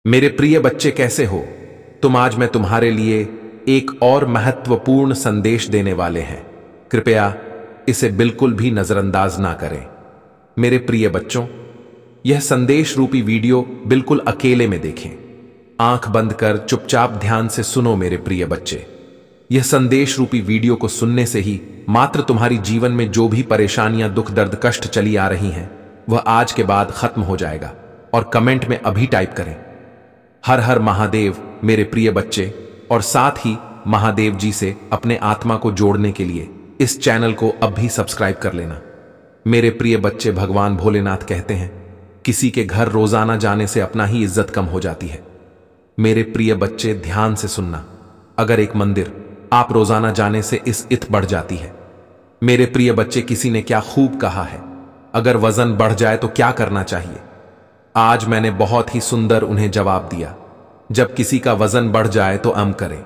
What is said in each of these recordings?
मेरे प्रिय बच्चे, कैसे हो तुम? आज मैं तुम्हारे लिए एक और महत्वपूर्ण संदेश देने वाले हैं। कृपया इसे बिल्कुल भी नजरअंदाज ना करें। मेरे प्रिय बच्चों, यह संदेश रूपी वीडियो बिल्कुल अकेले में देखें। आंख बंद कर चुपचाप ध्यान से सुनो मेरे प्रिय बच्चे। यह संदेश रूपी वीडियो को सुनने से ही मात्र तुम्हारी जीवन में जो भी परेशानियां, दुख, दर्द, कष्ट चली आ रही हैं, वह आज के बाद खत्म हो जाएगा। और कमेंट में अभी टाइप करें, हर हर महादेव मेरे प्रिय बच्चे। और साथ ही महादेव जी से अपने आत्मा को जोड़ने के लिए इस चैनल को अब भी सब्सक्राइब कर लेना। मेरे प्रिय बच्चे, भगवान भोलेनाथ कहते हैं, किसी के घर रोजाना जाने से अपना ही इज्जत कम हो जाती है। मेरे प्रिय बच्चे, ध्यान से सुनना। अगर एक मंदिर आप रोजाना जाने से इस इत बढ़ जाती है। मेरे प्रिय बच्चे, किसी ने क्या खूब कहा है, अगर वजन बढ़ जाए तो क्या करना चाहिए? आज मैंने बहुत ही सुंदर उन्हें जवाब दिया। जब किसी का वजन बढ़ जाए तो करें,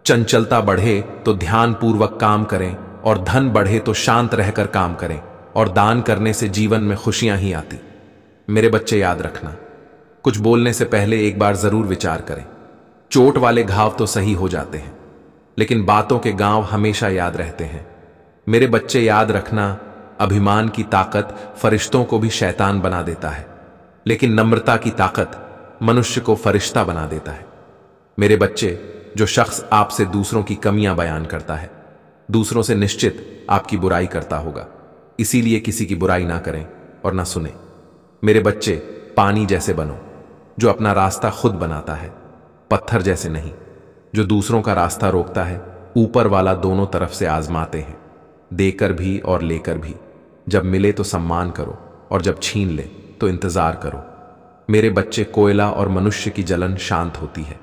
चंचलता बढ़े तो ध्यान पूर्वक काम करें, और धन बढ़े तो शांत रहकर काम करें, और दान करने से जीवन में खुशियां ही आती। मेरे बच्चे, याद रखना, कुछ बोलने से पहले एक बार जरूर विचार करें। चोट वाले घाव तो सही हो जाते हैं, लेकिन बातों के गांव हमेशा याद रहते हैं। मेरे बच्चे, याद रखना, अभिमान की ताकत फरिश्तों को भी शैतान बना देता है, लेकिन नम्रता की ताकत मनुष्य को फरिश्ता बना देता है। मेरे बच्चे, जो शख्स आपसे दूसरों की कमियां बयान करता है, दूसरों से निश्चित आपकी बुराई करता होगा। इसीलिए किसी की बुराई ना करें और ना सुने। मेरे बच्चे, पानी जैसे बनो, जो अपना रास्ता खुद बनाता है, पत्थर जैसे नहीं, जो दूसरों का रास्ता रोकता है। ऊपर वाला दोनों तरफ से आजमाते हैं, देकर भी और लेकर भी। जब मिले तो सम्मान करो, और जब छीन ले तो इंतजार करो। मेरे बच्चे, कोयला और मनुष्य की जलन शांत होती है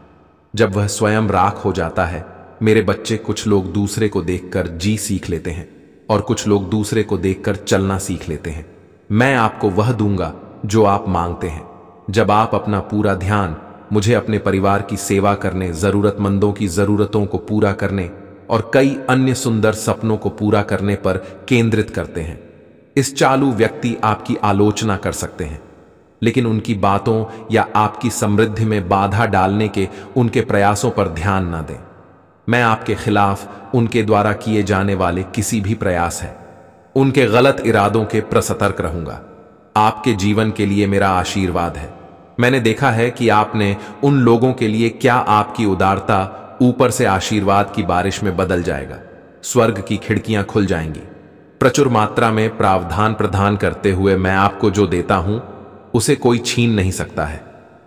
जब वह स्वयं राख हो जाता है। मेरे बच्चे, कुछ लोग दूसरे को देखकर जी सीख लेते हैं, और कुछ लोग दूसरे को देखकर चलना सीख लेते हैं। मैं आपको वह दूंगा जो आप मांगते हैं, जब आप अपना पूरा ध्यान मुझे अपने परिवार की सेवा करने, जरूरतमंदों की जरूरतों को पूरा करने और कई अन्य सुंदर सपनों को पूरा करने पर केंद्रित करते हैं। इस चालू व्यक्ति आपकी आलोचना कर सकते हैं, लेकिन उनकी बातों या आपकी समृद्धि में बाधा डालने के उनके प्रयासों पर ध्यान न दें। मैं आपके खिलाफ उनके द्वारा किए जाने वाले किसी भी प्रयास है, उनके गलत इरादों के प्रसतर्क रहूंगा। आपके जीवन के लिए मेरा आशीर्वाद है। मैंने देखा है कि आपने उन लोगों के लिए क्या आपकी उदारता ऊपर से आशीर्वाद की बारिश में बदल जाएगा। स्वर्ग की खिड़कियां खुल जाएंगी। प्रचुर मात्रा में प्रावधान प्रदान करते हुए मैं आपको जो देता हूं, उसे कोई छीन नहीं सकता है।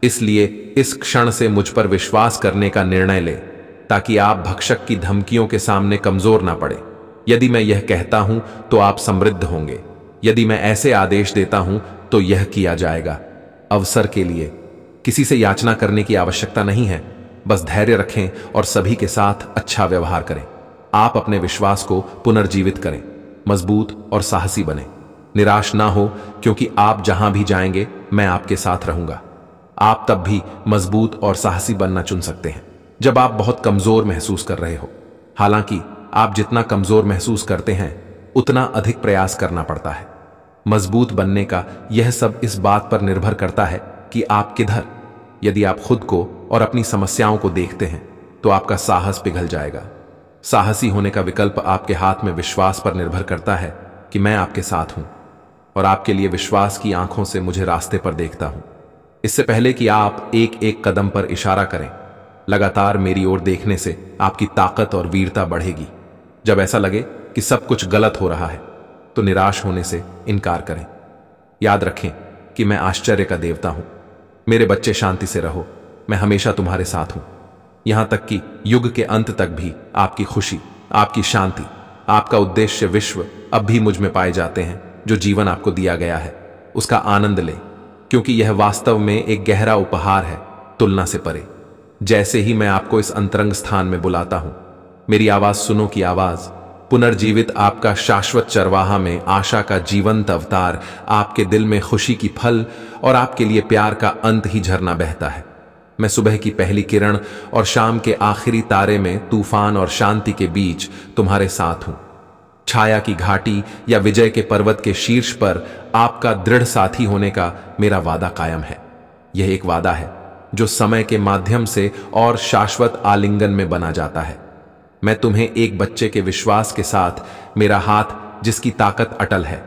इसलिए इस क्षण से मुझ पर विश्वास करने का निर्णय ले, ताकि आप भक्षक की धमकियों के सामने कमजोर ना पड़े। यदि मैं यह कहता हूं तो आप समृद्ध होंगे। यदि मैं ऐसे आदेश देता हूं तो यह किया जाएगा। अवसर के लिए किसी से याचना करने की आवश्यकता नहीं है। बस धैर्य रखें और सभी के साथ अच्छा व्यवहार करें। आप अपने विश्वास को पुनर्जीवित करें, मजबूत और साहसी बने। निराश ना हो, क्योंकि आप जहां भी जाएंगे मैं आपके साथ रहूंगा। आप तब भी मजबूत और साहसी बनना चुन सकते हैं जब आप बहुत कमजोर महसूस कर रहे हो। हालांकि आप जितना कमजोर महसूस करते हैं, उतना अधिक प्रयास करना पड़ता है। मजबूत बनने का यह सब इस बात पर निर्भर करता है कि आप किधर। यदि आप खुद को और अपनी समस्याओं को देखते हैं तो आपका साहस पिघल जाएगा। साहसी होने का विकल्प आपके हाथ में विश्वास पर निर्भर करता है कि मैं आपके साथ हूं, और आपके लिए विश्वास की आंखों से मुझे रास्ते पर देखता हूं। इससे पहले कि आप एक एक कदम पर इशारा करें, लगातार मेरी ओर देखने से आपकी ताकत और वीरता बढ़ेगी। जब ऐसा लगे कि सब कुछ गलत हो रहा है, तो निराश होने से इनकार करें। याद रखें कि मैं आश्चर्य का देवता हूं। मेरे बच्चे, शांति से रहो, मैं हमेशा तुम्हारे साथ हूं। यहां तक कि युग के अंत तक भी आपकी खुशी, आपकी शांति, आपका उद्देश्य विश्व अब भी मुझ में पाए जाते हैं। जो जीवन आपको दिया गया है उसका आनंद लें, क्योंकि यह वास्तव में एक गहरा उपहार है, तुलना से परे। जैसे ही मैं आपको इस अंतरंग स्थान में बुलाता हूं, मेरी आवाज सुनो की आवाज, पुनर्जीवित आपका शाश्वत चरवाहा में आशा का जीवंत अवतार, आपके दिल में खुशी की फल और आपके लिए प्यार का अंत ही झरना बहता है। मैं सुबह की पहली किरण और शाम के आखिरी तारे में तूफान और शांति के बीच तुम्हारे साथ हूं। छाया की घाटी या विजय के पर्वत के शीर्ष पर आपका दृढ़ साथी होने का मेरा वादा कायम है। यह एक वादा है जो समय के माध्यम से और शाश्वत आलिंगन में बना जाता है। मैं तुम्हें एक बच्चे के विश्वास के साथ, मेरा हाथ जिसकी ताकत अटल है।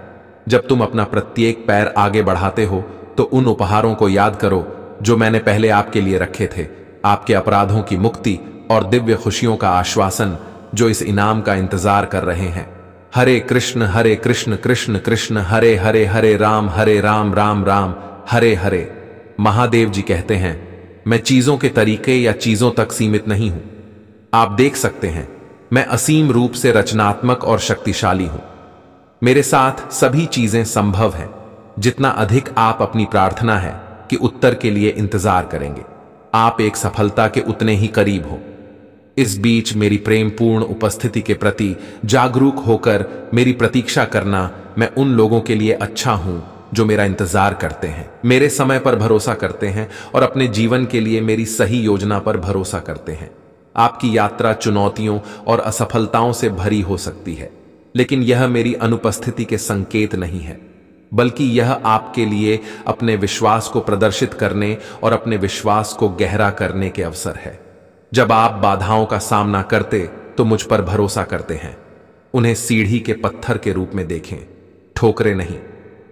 जब तुम अपना प्रत्येक पैर आगे बढ़ाते हो तो उन उपहारों को याद करो जो मैंने पहले आपके लिए रखे थे, आपके अपराधों की मुक्ति और दिव्य खुशियों का आश्वासन जो इस इनाम का इंतजार कर रहे हैं। हरे कृष्ण कृष्ण कृष्ण हरे हरे, हरे राम राम राम हरे हरे। महादेव जी कहते हैं, मैं चीजों के तरीके या चीजों तक सीमित नहीं हूं। आप देख सकते हैं, मैं असीम रूप से रचनात्मक और शक्तिशाली हूं। मेरे साथ सभी चीजें संभव हैं। जितना अधिक आप अपनी प्रार्थना है कि उत्तर के लिए इंतजार करेंगे, आप एक सफलता के उतने ही करीब हो। इस बीच मेरी प्रेमपूर्ण उपस्थिति के प्रति जागरूक होकर मेरी प्रतीक्षा करना, मैं उन लोगों के लिए अच्छा हूं जो मेरा इंतजार करते हैं, मेरे समय पर भरोसा करते हैं और अपने जीवन के लिए मेरी सही योजना पर भरोसा करते हैं। आपकी यात्रा चुनौतियों और असफलताओं से भरी हो सकती है, लेकिन यह मेरी अनुपस्थिति के संकेत नहीं है, बल्कि यह आपके लिए अपने विश्वास को प्रदर्शित करने और अपने विश्वास को गहरा करने के अवसर है। जब आप बाधाओं का सामना करते तो मुझ पर भरोसा करते हैं। उन्हें सीढ़ी के पत्थर के रूप में देखें, ठोकरे नहीं।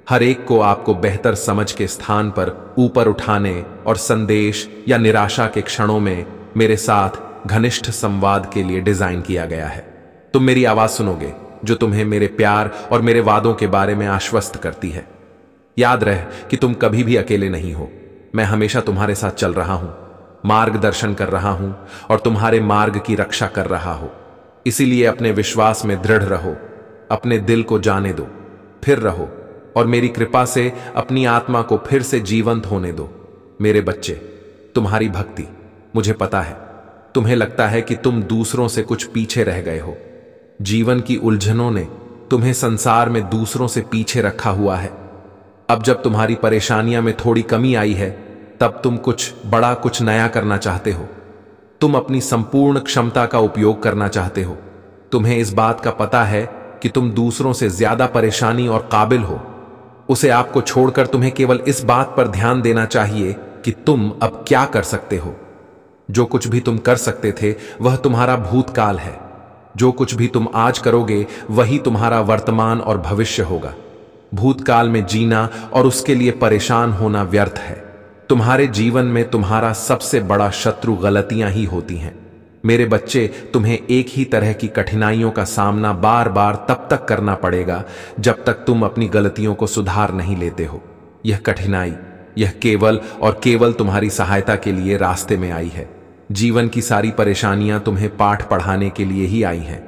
हर एक को आपको बेहतर समझ के स्थान पर ऊपर उठाने और संदेश या निराशा के क्षणों में मेरे साथ घनिष्ठ संवाद के लिए डिजाइन किया गया है। तुम मेरी आवाज सुनोगे जो तुम्हें मेरे प्यार और मेरे वादों के बारे में आश्वस्त करती है। याद रहे कि तुम कभी भी अकेले नहीं हो। मैं हमेशा तुम्हारे साथ चल रहा हूं, मार्गदर्शन कर रहा हूं और तुम्हारे मार्ग की रक्षा कर रहा हो। इसीलिए अपने विश्वास में दृढ़ रहो, अपने दिल को जाने दो, फिर रहो और मेरी कृपा से अपनी आत्मा को फिर से जीवंत होने दो। मेरे बच्चे, तुम्हारी भक्ति, मुझे पता है तुम्हें लगता है कि तुम दूसरों से कुछ पीछे रह गए हो। जीवन की उलझनों ने तुम्हें संसार में दूसरों से पीछे रखा हुआ है। अब जब तुम्हारी परेशानियां में थोड़ी कमी आई है, तब तुम कुछ बड़ा, कुछ नया करना चाहते हो। तुम अपनी संपूर्ण क्षमता का उपयोग करना चाहते हो। तुम्हें इस बात का पता है कि तुम दूसरों से ज्यादा परेशानी और काबिल हो। उसे आपको छोड़कर तुम्हें केवल इस बात पर ध्यान देना चाहिए कि तुम अब क्या कर सकते हो। जो कुछ भी तुम कर सकते थे वह तुम्हारा भूतकाल है। जो कुछ भी तुम आज करोगे वही तुम्हारा वर्तमान और भविष्य होगा। भूतकाल में जीना और उसके लिए परेशान होना व्यर्थ है। तुम्हारे जीवन में तुम्हारा सबसे बड़ा शत्रु गलतियां ही होती हैं। मेरे बच्चे, तुम्हें एक ही तरह की कठिनाइयों का सामना बार बार तब तक करना पड़ेगा जब तक तुम अपनी गलतियों को सुधार नहीं लेते हो। यह कठिनाई, यह केवल और केवल तुम्हारी सहायता के लिए रास्ते में आई है। जीवन की सारी परेशानियां तुम्हें पाठ पढ़ाने के लिए ही आई हैं।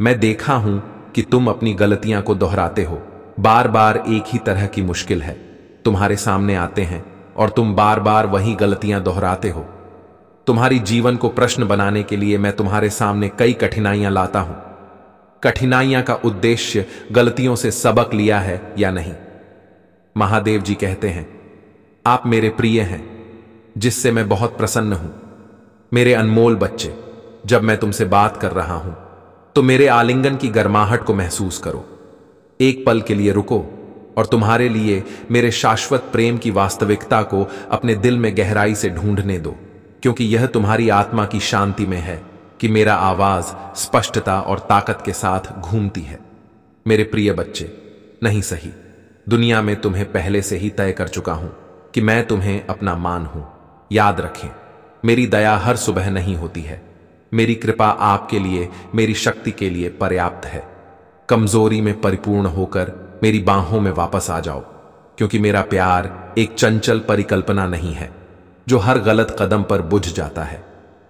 मैं देखा हूं कि तुम अपनी गलतियां को दोहराते हो। बार बार एक ही तरह की मुश्किल है तुम्हारे सामने आते हैं और तुम बार बार वही गलतियां दोहराते हो। तुम्हारी जीवन को प्रश्न बनाने के लिए मैं तुम्हारे सामने कई कठिनाइयां लाता हूं। कठिनाइयां का उद्देश्य गलतियों से सबक लिया है या नहीं। महादेव जी कहते हैं, आप मेरे प्रिय हैं जिससे मैं बहुत प्रसन्न हूं। मेरे अनमोल बच्चे, जब मैं तुमसे बात कर रहा हूं तो मेरे आलिंगन की गर्माहट को महसूस करो। एक पल के लिए रुको और तुम्हारे लिए मेरे शाश्वत प्रेम की वास्तविकता को अपने दिल में गहराई से ढूंढने दो, क्योंकि यह तुम्हारी आत्मा की शांति में है कि मेरा आवाज स्पष्टता और ताकत के साथ घूमती है। मेरे प्रिय बच्चे, नहीं सही, दुनिया में तुम्हें पहले से ही तय कर चुका हूं कि मैं तुम्हें अपना मान हूं। याद रखें, मेरी दया हर सुबह नहीं होती है। मेरी कृपा आपके लिए, मेरी शक्ति के लिए पर्याप्त है। कमजोरी में परिपूर्ण होकर मेरी बाहों में वापस आ जाओ, क्योंकि मेरा प्यार एक चंचल परिकल्पना नहीं है जो हर गलत कदम पर बुझ जाता है।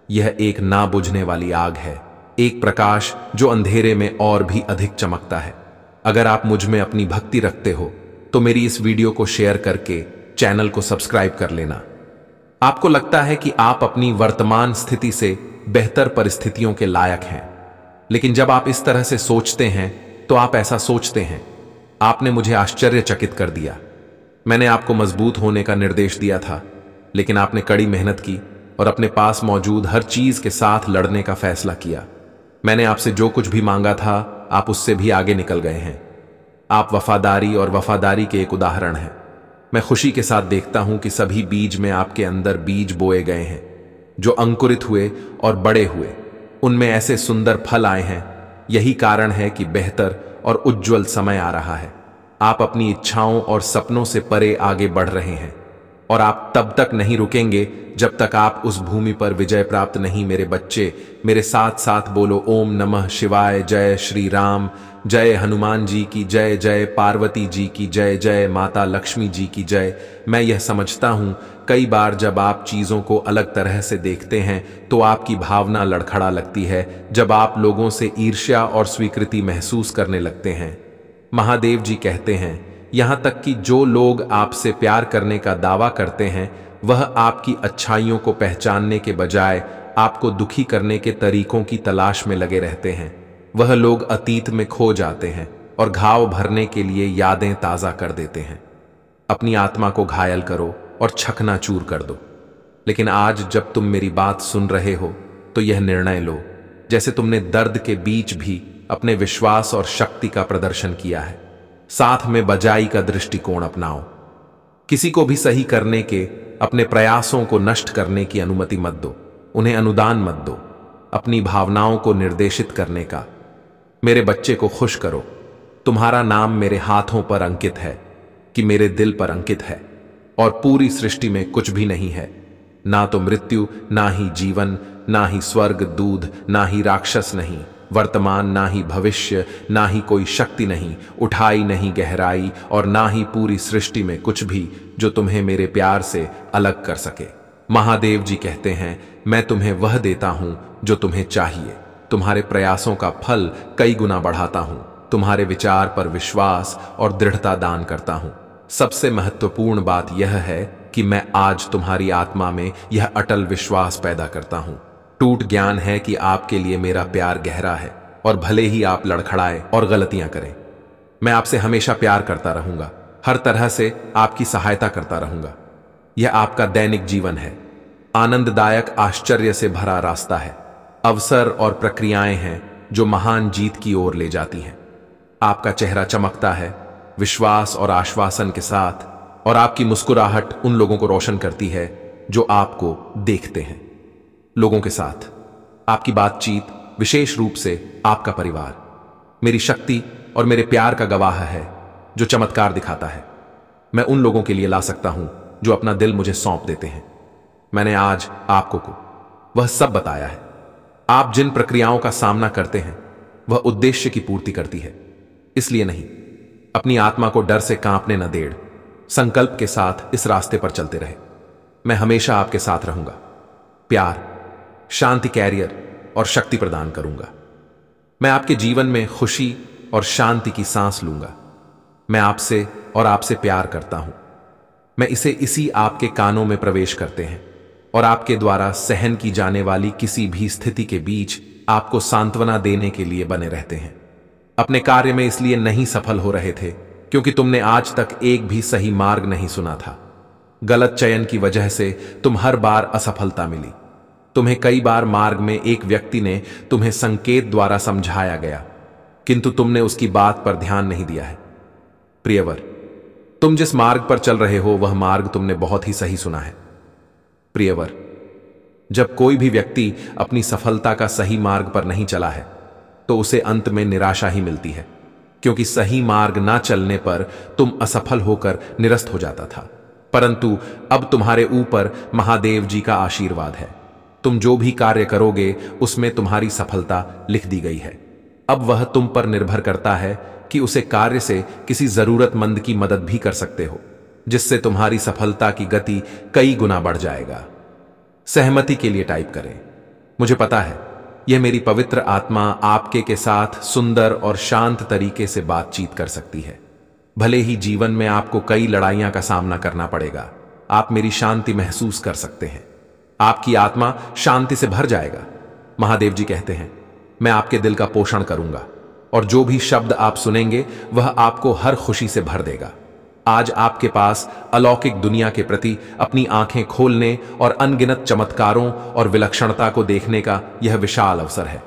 यह एक ना बुझने वाली आग है, एक प्रकाश जो अंधेरे में और भी अधिक चमकता है। अगर आप मुझ में अपनी भक्ति रखते हो तो मेरी इस वीडियो को शेयर करके चैनल को सब्सक्राइब कर लेना। आपको लगता है कि आप अपनी वर्तमान स्थिति से बेहतर परिस्थितियों के लायक हैं, लेकिन जब आप इस तरह से सोचते हैं तो आप ऐसा सोचते हैं। आपने मुझे आश्चर्यचकित कर दिया। मैंने आपको मजबूत होने का निर्देश दिया था, लेकिन आपने कड़ी मेहनत की और अपने पास मौजूद हर चीज के साथ लड़ने का फैसला किया। मैंने आपसे जो कुछ भी मांगा था, आप उससे भी आगे निकल गए हैं। आप वफादारी और वफादारी के एक उदाहरण हैं। मैं खुशी के साथ देखता हूं कि सभी बीज में आपके अंदर बीज बोए गए हैं, जो अंकुरित हुए और बड़े हुए, उनमें ऐसे सुंदर फल आए हैं। यही कारण है कि बेहतर और उज्जवल समय आ रहा है। आप अपनी इच्छाओं और सपनों से परे आगे बढ़ रहे हैं, और आप तब तक नहीं रुकेंगे जब तक आप उस भूमि पर विजय प्राप्त नहीं। मेरे बच्चे, मेरे साथ साथ बोलो ओम नमः शिवाय, जय श्री राम, जय हनुमान जी की जय, जय पार्वती जी की जय, जय माता लक्ष्मी जी की जय। मैं यह समझता हूं कई बार जब आप चीजों को अलग तरह से देखते हैं तो आपकी भावना लड़खड़ा लगती है, जब आप लोगों से ईर्ष्या और स्वीकृति महसूस करने लगते हैं। महादेव जी कहते हैं, यहां तक कि जो लोग आपसे प्यार करने का दावा करते हैं वह आपकी अच्छाइयों को पहचानने के बजाय आपको दुखी करने के तरीकों की तलाश में लगे रहते हैं। वह लोग अतीत में खो जाते हैं और घाव भरने के लिए यादें ताजा कर देते हैं। अपनी आत्मा को घायल करो और चकनाचूर कर दो। लेकिन आज जब तुम मेरी बात सुन रहे हो तो यह निर्णय लो, जैसे तुमने दर्द के बीच भी अपने विश्वास और शक्ति का प्रदर्शन किया है। साथ में बजाई का दृष्टिकोण अपनाओ। किसी को भी सही करने के अपने प्रयासों को नष्ट करने की अनुमति मत दो, उन्हें अनुदान मत दो। अपनी भावनाओं को निर्देशित करने का। मेरे बच्चे को खुश करो। तुम्हारा नाम मेरे हाथों पर अंकित है कि मेरे दिल पर अंकित है, और पूरी सृष्टि में कुछ भी नहीं है, ना तो मृत्यु, ना ही जीवन, ना ही स्वर्ग दूध, ना ही राक्षस नहीं, वर्तमान ना ही भविष्य, ना ही कोई शक्ति नहीं, उठाई नहीं गहराई, और ना ही पूरी सृष्टि में कुछ भी जो तुम्हें मेरे प्यार से अलग कर सके। महादेव जी कहते हैं, मैं तुम्हें वह देता हूं जो तुम्हें चाहिए। तुम्हारे प्रयासों का फल कई गुना बढ़ाता हूं। तुम्हारे विचार पर विश्वास और दृढ़ता दान करता हूं। सबसे महत्वपूर्ण बात यह है कि मैं आज तुम्हारी आत्मा में यह अटल विश्वास पैदा करता हूं। टूट ज्ञान है कि आपके लिए मेरा प्यार गहरा है, और भले ही आप लड़खड़ाए और गलतियां करें, मैं आपसे हमेशा प्यार करता रहूंगा। हर तरह से आपकी सहायता करता रहूंगा। यह आपका दैनिक जीवन है, आनंददायक आश्चर्य से भरा रास्ता है। अवसर और प्रक्रियाएं हैं जो महान जीत की ओर ले जाती हैं। आपका चेहरा चमकता है विश्वास और आश्वासन के साथ, और आपकी मुस्कुराहट उन लोगों को रोशन करती है जो आपको देखते हैं। लोगों के साथ आपकी बातचीत, विशेष रूप से आपका परिवार, मेरी शक्ति और मेरे प्यार का गवाह है जो चमत्कार दिखाता है। मैं उन लोगों के लिए ला सकता हूं जो अपना दिल मुझे सौंप देते हैं। मैंने आज आपको वह सब बताया है। आप जिन प्रक्रियाओं का सामना करते हैं वह उद्देश्य की पूर्ति करती है, इसलिए नहीं। अपनी आत्मा को डर से कांपने न दें। संकल्प के साथ इस रास्ते पर चलते रहे। मैं हमेशा आपके साथ रहूंगा। प्यार, शांति, कैरियर और शक्ति प्रदान करूंगा। मैं आपके जीवन में खुशी और शांति की सांस लूंगा। मैं आपसे और आपसे प्यार करता हूं। मैं इसी आपके कानों में प्रवेश करते हैं, और आपके द्वारा सहन की जाने वाली किसी भी स्थिति के बीच आपको सांत्वना देने के लिए बने रहते हैं। अपने कार्य में इसलिए नहीं सफल हो रहे थे क्योंकि तुमने आज तक एक भी सही मार्ग नहीं सुना था। गलत चयन की वजह से तुम हर बार असफलता मिली। तुम्हें कई बार मार्ग में एक व्यक्ति ने तुम्हें संकेत द्वारा समझाया गया, किंतु तुमने उसकी बात पर ध्यान नहीं दिया है। प्रियवर, तुम जिस मार्ग पर चल रहे हो वह मार्ग तुमने बहुत ही सही सुना है। प्रियवर, जब कोई भी व्यक्ति अपनी सफलता का सही मार्ग पर नहीं चला है तो उसे अंत में निराशा ही मिलती है, क्योंकि सही मार्ग ना चलने पर तुम असफल होकर निरस्त हो जाता था। परंतु अब तुम्हारे ऊपर महादेव जी का आशीर्वाद है। तुम जो भी कार्य करोगे उसमें तुम्हारी सफलता लिख दी गई है। अब वह तुम पर निर्भर करता है कि उसे कार्य से किसी जरूरतमंद की मदद भी कर सकते हो, जिससे तुम्हारी सफलता की गति कई गुना बढ़ जाएगा। सहमति के लिए टाइप करें। मुझे पता है यह मेरी पवित्र आत्मा आपके के साथ सुंदर और शांत तरीके से बातचीत कर सकती है। भले ही जीवन में आपको कई लड़ाइयां का सामना करना पड़ेगा, आप मेरी शांति महसूस कर सकते हैं। आपकी आत्मा शांति से भर जाएगा। महादेव जी कहते हैं, मैं आपके दिल का पोषण करूंगा, और जो भी शब्द आप सुनेंगे वह आपको हर खुशी से भर देगा। आज आपके पास अलौकिक दुनिया के प्रति अपनी आंखें खोलने और अनगिनत चमत्कारों और विलक्षणता को देखने का यह विशाल अवसर है।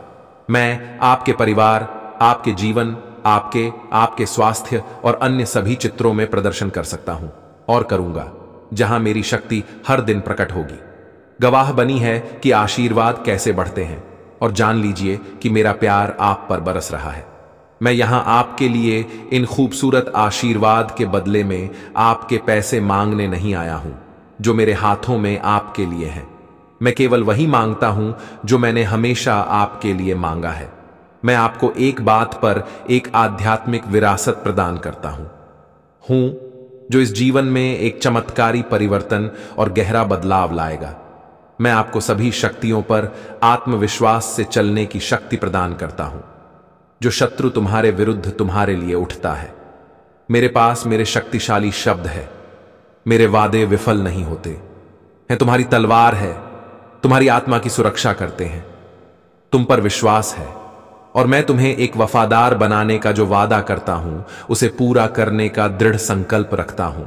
मैं आपके परिवार, आपके जीवन, आपके स्वास्थ्य और अन्य सभी चित्रों में प्रदर्शन कर सकता हूं। और करूंगा जहां मेरी शक्ति हर दिन प्रकट होगी। गवाह बनी है कि आशीर्वाद कैसे बढ़ते हैं, और जान लीजिए कि मेरा प्यार आप पर बरस रहा है। मैं यहां आपके लिए इन खूबसूरत आशीर्वाद के बदले में आपके पैसे मांगने नहीं आया हूं जो मेरे हाथों में आपके लिए हैं। मैं केवल वही मांगता हूं जो मैंने हमेशा आपके लिए मांगा है। मैं आपको एक बात पर एक आध्यात्मिक विरासत प्रदान करता हूं जो इस जीवन में एक चमत्कारी परिवर्तन और गहरा बदलाव लाएगा। मैं आपको सभी शक्तियों पर आत्मविश्वास से चलने की शक्ति प्रदान करता हूं। जो शत्रु तुम्हारे विरुद्ध तुम्हारे लिए उठता है, मेरे पास मेरे शक्तिशाली शब्द है। मेरे वादे विफल नहीं होते हैं। तुम्हारी तलवार है, तुम्हारी आत्मा की सुरक्षा करते हैं। तुम पर विश्वास है और मैं तुम्हें एक वफादार बनाने का जो वादा करता हूं उसे पूरा करने का दृढ़ संकल्प रखता हूं।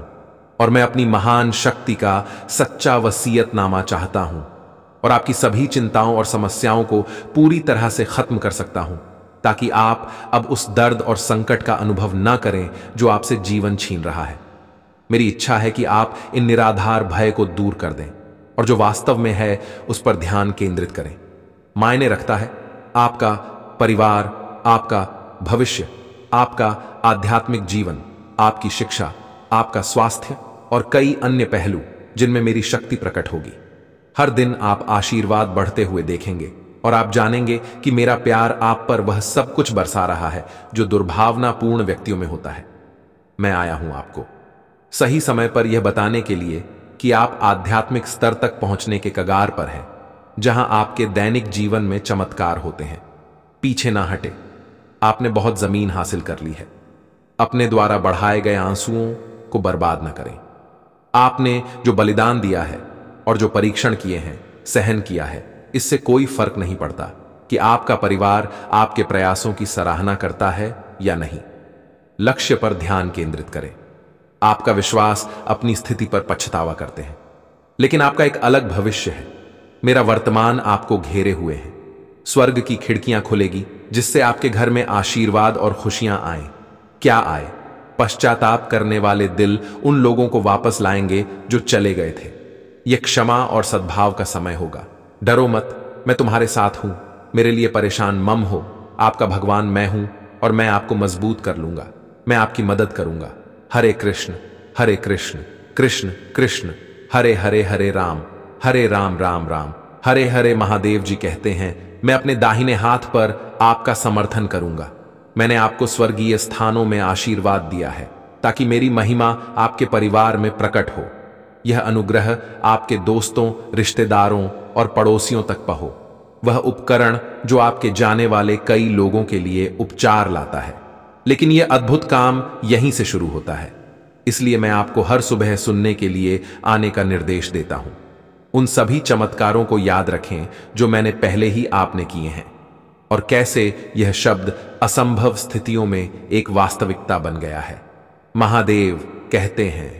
और मैं अपनी महान शक्ति का सच्चा वसीयतनामा चाहता हूं और आपकी सभी चिंताओं और समस्याओं को पूरी तरह से खत्म कर सकता हूं, ताकि आप अब उस दर्द और संकट का अनुभव न करें जो आपसे जीवन छीन रहा है। मेरी इच्छा है कि आप इन निराधार भय को दूर कर दें और जो वास्तव में है उस पर ध्यान केंद्रित करें। मायने रखता है आपका परिवार, आपका भविष्य, आपका आध्यात्मिक जीवन, आपकी शिक्षा, आपका स्वास्थ्य और कई अन्य पहलू जिनमें मेरी शक्ति प्रकट होगी। हर दिन आप आशीर्वाद बढ़ते हुए देखेंगे और आप जानेंगे कि मेरा प्यार आप पर वह सब कुछ बरसा रहा है जो दुर्भावनापूर्ण व्यक्तियों में होता है। मैं आया हूं आपको सही समय पर यह बताने के लिए कि आप आध्यात्मिक स्तर तक पहुंचने के कगार पर हैं, जहां आपके दैनिक जीवन में चमत्कार होते हैं। पीछे ना हटे। आपने बहुत जमीन हासिल कर ली है। अपने द्वारा बढ़ाए गए आंसुओं को बर्बाद न करें। आपने जो बलिदान दिया है और जो परीक्षण किए हैं, सहन किया है, इससे कोई फर्क नहीं पड़ता कि आपका परिवार आपके प्रयासों की सराहना करता है या नहीं। लक्ष्य पर ध्यान केंद्रित करें। आपका विश्वास अपनी स्थिति पर पछतावा करते हैं, लेकिन आपका एक अलग भविष्य है। मेरा वर्तमान आपको घेरे हुए है। स्वर्ग की खिड़कियां खुलेगी जिससे आपके घर में आशीर्वाद और खुशियां आए। क्या आए? पश्चाताप करने वाले दिल उन लोगों को वापस लाएंगे जो चले गए थे। यह क्षमा और सद्भाव का समय होगा। डरो मत, मैं तुम्हारे साथ हूं। मेरे लिए परेशान मम हो। आपका भगवान मैं हूं और मैं आपको मजबूत कर लूंगा। मैं आपकी मदद करूंगा। हरे कृष्ण कृष्ण कृष्ण हरे हरे, हरे राम राम राम हरे हरे। महादेव जी कहते हैं, मैं अपने दाहिने हाथ पर आपका समर्थन करूंगा। मैंने आपको स्वर्गीय स्थानों में आशीर्वाद दिया है ताकि मेरी महिमा आपके परिवार में प्रकट हो। यह अनुग्रह आपके दोस्तों, रिश्तेदारों और पड़ोसियों तक पहो। वह उपकरण जो आपके जाने वाले कई लोगों के लिए उपचार लाता है। लेकिन यह अद्भुत काम यहीं से शुरू होता है। इसलिए मैं आपको हर सुबह सुनने के लिए आने का निर्देश देता हूं। उन सभी चमत्कारों को याद रखें जो मैंने पहले ही आपने किए हैं और कैसे यह शब्द असंभव स्थितियों में एक वास्तविकता बन गया है। महादेव कहते हैं,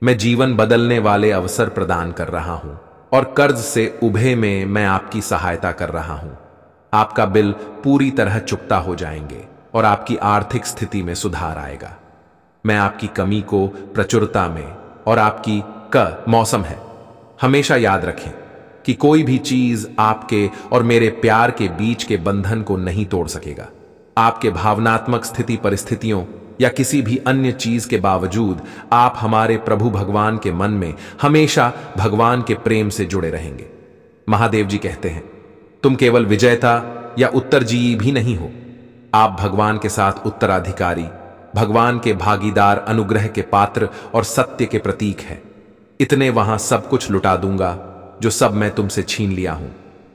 मैं जीवन बदलने वाले अवसर प्रदान कर रहा हूं और कर्ज से उभे में मैं आपकी सहायता कर रहा हूं। आपका बिल पूरी तरह चुकता हो जाएंगे और आपकी आर्थिक स्थिति में सुधार आएगा। मैं आपकी कमी को प्रचुरता में और आपकी मौसम है। हमेशा याद रखें कि कोई भी चीज आपके और मेरे प्यार के बीच के बंधन को नहीं तोड़ सकेगा। आपके भावनात्मक स्थिति परिस्थितियों या किसी भी अन्य चीज के बावजूद आप हमारे प्रभु भगवान के मन में हमेशा भगवान के प्रेम से जुड़े रहेंगे। महादेव जी कहते हैं, तुम केवल विजेता या उत्तरजीवी भी नहीं हो, आप भगवान के साथ उत्तराधिकारी, भगवान के भागीदार, अनुग्रह के पात्र और सत्य के प्रतीक है। इतने वहां सब कुछ लुटा दूंगा जो सब मैं तुमसे छीन लिया हूं।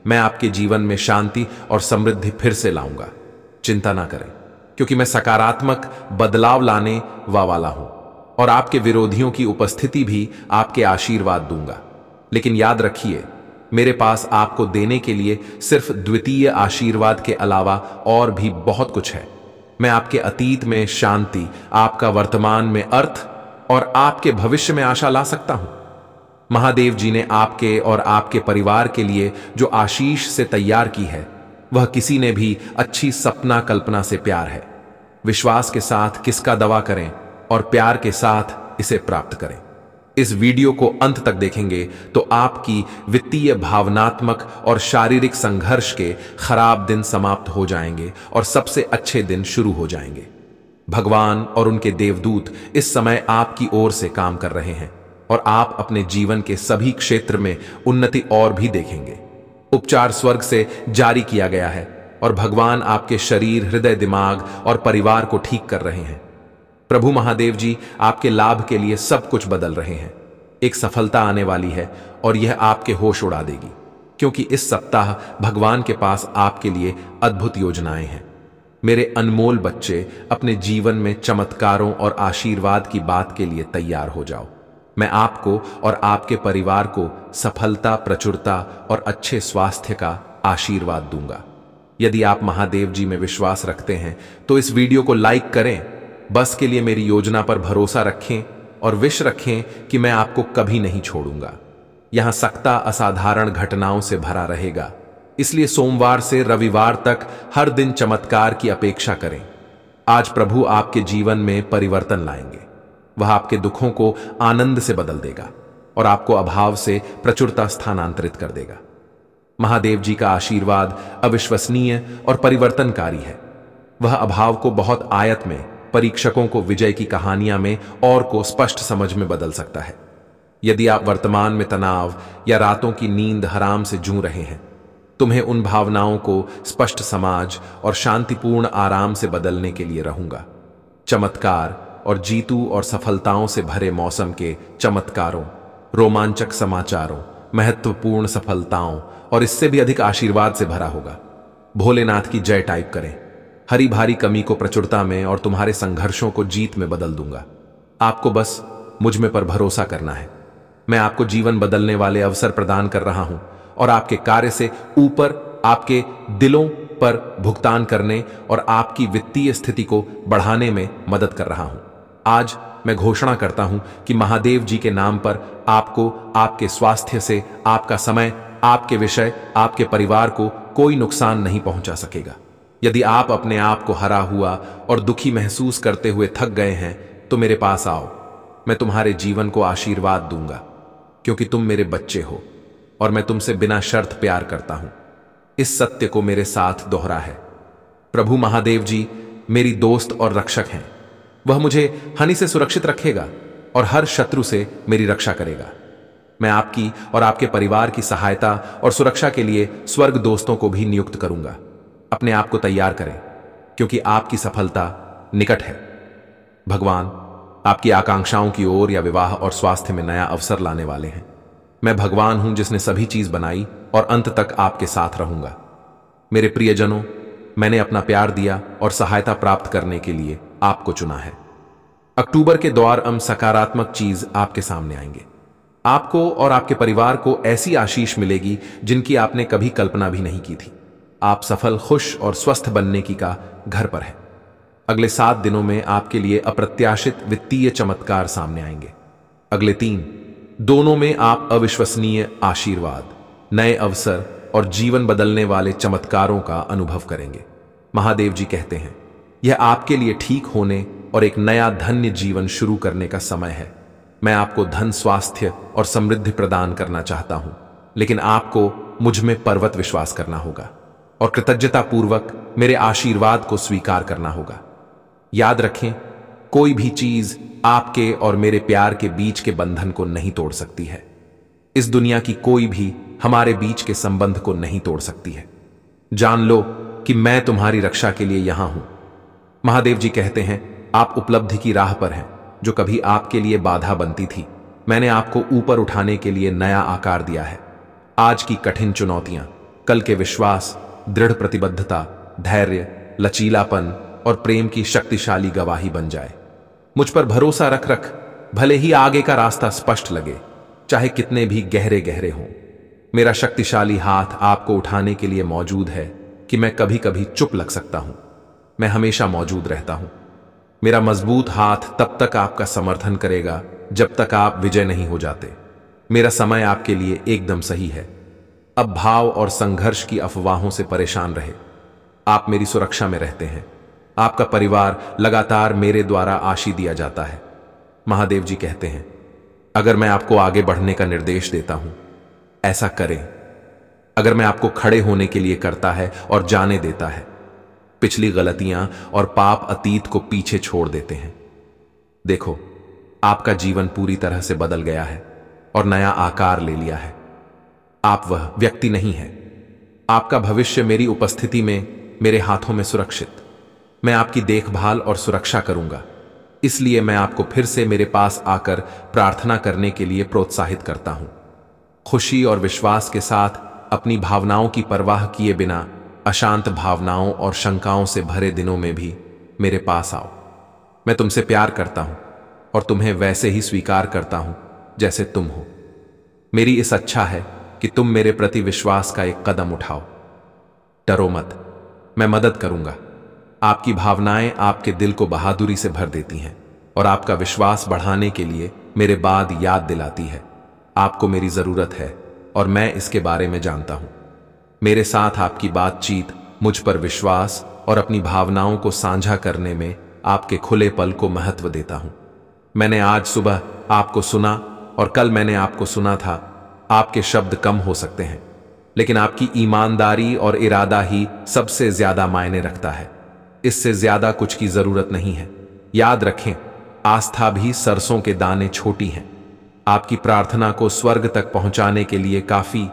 मैं आपके जीवन में शांति और समृद्धि फिर से लाऊंगा। चिंता ना करें, क्योंकि मैं सकारात्मक बदलाव लाने वाला हूं और आपके विरोधियों की उपस्थिति भी आपके आशीर्वाद दूंगा। लेकिन याद रखिए, मेरे पास आपको देने के लिए सिर्फ द्वितीय आशीर्वाद के अलावा और भी बहुत कुछ है। मैं आपके अतीत में शांति, आपका वर्तमान में अर्थ और आपके भविष्य में आशा ला सकता हूं। महादेव जी ने आपके और आपके परिवार के लिए जो आशीष से तैयार की है, वह किसी ने भी अच्छी सपना कल्पना से प्यार है। विश्वास के साथ किसका दवा करें और प्यार के साथ इसे प्राप्त करें। इस वीडियो को अंत तक देखेंगे तो आपकी वित्तीय, भावनात्मक और शारीरिक संघर्ष के खराब दिन समाप्त हो जाएंगे और सबसे अच्छे दिन शुरू हो जाएंगे। भगवान और उनके देवदूत इस समय आपकी ओर से काम कर रहे हैं और आप अपने जीवन के सभी क्षेत्र में उन्नति और भी देखेंगे। उपचार स्वर्ग से जारी किया गया है और भगवान आपके शरीर, हृदय, दिमाग और परिवार को ठीक कर रहे हैं। प्रभु महादेव जी आपके लाभ के लिए सब कुछ बदल रहे हैं। एक सफलता आने वाली है और यह आपके होश उड़ा देगी, क्योंकि इस सप्ताह भगवान के पास आपके लिए अद्भुत योजनाएं हैं। मेरे अनमोल बच्चे, अपने जीवन में चमत्कारों और आशीर्वाद की बात के लिए तैयार हो जाओ। मैं आपको और आपके परिवार को सफलता, प्रचुरता और अच्छे स्वास्थ्य का आशीर्वाद दूंगा। यदि आप महादेव जी में विश्वास रखते हैं तो इस वीडियो को लाइक करें। बस के लिए मेरी योजना पर भरोसा रखें और विश रखें कि मैं आपको कभी नहीं छोड़ूंगा। यहां सख्ता असाधारण घटनाओं से भरा रहेगा, इसलिए सोमवार से रविवार तक हर दिन चमत्कार की अपेक्षा करें। आज प्रभु आपके जीवन में परिवर्तन लाएंगे। वह आपके दुखों को आनंद से बदल देगा और आपको अभाव से प्रचुरता स्थानांतरित कर देगा। महादेव जी का आशीर्वाद अविश्वसनीय और परिवर्तनकारी है। वह अभाव को बहुत आयत में, परीक्षकों को विजय की कहानियां में और को स्पष्ट समझ में बदल सकता है। यदि आप वर्तमान में तनाव या रातों की नींद हराम से जूझ रहे हैं, तुम्हें उन भावनाओं को स्पष्ट समाज और शांतिपूर्ण आराम से बदलने के लिए रहूंगा। चमत्कार और जीतू और सफलताओं से भरे मौसम के चमत्कारों, रोमांचक समाचारों, महत्वपूर्ण सफलताओं और इससे भी अधिक आशीर्वाद से भरा होगा। भोलेनाथ की जय टाइप करें। हरी भारी कमी को प्रचुरता में और तुम्हारे संघर्षों को जीत में बदल दूंगा। आपको बस मुझ में पर भरोसा करना है। मैं आपको जीवन बदलने वाले अवसर प्रदान कर रहा हूं और आपके कार्य से ऊपर आपके दिलों पर भुगतान करने और आपकी वित्तीय स्थिति को बढ़ाने में मदद कर रहा हूं। आज मैं घोषणा करता हूं कि महादेव जी के नाम पर आपको, आपके स्वास्थ्य से, आपका समय, आपके विषय, आपके परिवार को कोई नुकसान नहीं पहुंचा सकेगा। यदि आप अपने आप को हरा हुआ और दुखी महसूस करते हुए थक गए हैं तो मेरे पास आओ। मैं तुम्हारे जीवन को आशीर्वाद दूंगा, क्योंकि तुम मेरे बच्चे हो और मैं तुमसे बिना शर्त प्यार करता हूं। इस सत्य को मेरे साथ दोहरा है। प्रभु महादेव जी मेरी दोस्त और रक्षक हैं। वह मुझे हानि से सुरक्षित रखेगा और हर शत्रु से मेरी रक्षा करेगा। मैं आपकी और आपके परिवार की सहायता और सुरक्षा के लिए स्वर्ग दोस्तों को भी नियुक्त करूंगा। अपने आप को तैयार करें, क्योंकि आपकी सफलता निकट है। भगवान आपकी आकांक्षाओं की ओर या विवाह और स्वास्थ्य में नया अवसर लाने वाले हैं। मैं भगवान हूं जिसने सभी चीज बनाई और अंत तक आपके साथ रहूंगा। मेरे प्रियजनों, मैंने अपना प्यार दिया और सहायता प्राप्त करने के लिए आपको चुना है। अक्टूबर के दौरान सकारात्मक चीज आपके सामने आएंगे। आपको और आपके परिवार को ऐसी आशीष मिलेगी जिनकी आपने कभी कल्पना भी नहीं की थी। आप सफल, खुश और स्वस्थ बनने की का घर पर है। अगले 7 दिनों में आपके लिए अप्रत्याशित वित्तीय चमत्कार सामने आएंगे। अगले 3 दोनों में आप अविश्वसनीय आशीर्वाद, नए अवसर और जीवन बदलने वाले चमत्कारों का अनुभव करेंगे। महादेव जी कहते हैं, यह आपके लिए ठीक होने और एक नया धन्य जीवन शुरू करने का समय है। मैं आपको धन, स्वास्थ्य और समृद्धि प्रदान करना चाहता हूं, लेकिन आपको मुझ में पर्वत विश्वास करना होगा और कृतज्ञतापूर्वक मेरे आशीर्वाद को स्वीकार करना होगा। याद रखें, कोई भी चीज आपके और मेरे प्यार के बीच के बंधन को नहीं तोड़ सकती है। इस दुनिया की कोई भी हमारे बीच के संबंध को नहीं तोड़ सकती है। जान लो कि मैं तुम्हारी रक्षा के लिए यहां हूं। महादेव जी कहते हैं, आप उपलब्धि की राह पर हैं जो कभी आपके लिए बाधा बनती थी। मैंने आपको ऊपर उठाने के लिए नया आकार दिया है। आज की कठिन चुनौतियां कल के विश्वास, दृढ़ प्रतिबद्धता, धैर्य, लचीलापन और प्रेम की शक्तिशाली गवाही बन जाए। मुझ पर भरोसा रख रख, भले ही आगे का रास्ता स्पष्ट लगे, चाहे कितने भी गहरे गहरे हों। मेरा शक्तिशाली हाथ आपको उठाने के लिए मौजूद है कि मैं कभी कभी चुप लग सकता हूं। मैं हमेशा मौजूद रहता हूं। मेरा मजबूत हाथ तब तक आपका समर्थन करेगा जब तक आप विजय नहीं हो जाते। मेरा समय आपके लिए एकदम सही है। अब भाव और संघर्ष की अफवाहों से परेशान रहे। आप मेरी सुरक्षा में रहते हैं। आपका परिवार लगातार मेरे द्वारा आशीष दिया जाता है। महादेव जी कहते हैं, अगर मैं आपको आगे बढ़ने का निर्देश देता हूं, ऐसा करें। अगर मैं आपको खड़े होने के लिए करता है और जाने देता है, पिछली गलतियां और पाप अतीत को पीछे छोड़ देते हैं। देखो, आपका जीवन पूरी तरह से बदल गया है और नया आकार ले लिया है। आप वह व्यक्ति नहीं है। आपका भविष्य मेरी उपस्थिति में मेरे हाथों में सुरक्षित। मैं आपकी देखभाल और सुरक्षा करूंगा। इसलिए मैं आपको फिर से मेरे पास आकर प्रार्थना करने के लिए प्रोत्साहित करता हूं। खुशी और विश्वास के साथ अपनी भावनाओं की परवाह किए बिना अशांत भावनाओं और शंकाओं से भरे दिनों में भी मेरे पास आओ। मैं तुमसे प्यार करता हूं और तुम्हें वैसे ही स्वीकार करता हूं जैसे तुम हो। मेरी इस अच्छा है कि तुम मेरे प्रति विश्वास का एक कदम उठाओ। डरो मत, मैं मदद करूंगा। आपकी भावनाएं आपके दिल को बहादुरी से भर देती हैं और आपका विश्वास बढ़ाने के लिए मेरे बाद याद दिलाती है। आपको मेरी जरूरत है और मैं इसके बारे में जानता हूं। मेरे साथ आपकी बातचीत मुझ पर विश्वास और अपनी भावनाओं को साझा करने में आपके खुले पल को महत्व देता हूं। मैंने आज सुबह आपको सुना और कल मैंने आपको सुना था। आपके शब्द कम हो सकते हैं, लेकिन आपकी ईमानदारी और इरादा ही सबसे ज्यादा मायने रखता है। इससे ज्यादा कुछ की जरूरत नहीं है। याद रखें, आस्था भी सरसों के दाने छोटी हैं। आपकी प्रार्थना को स्वर्ग तक पहुंचाने के लिए काफी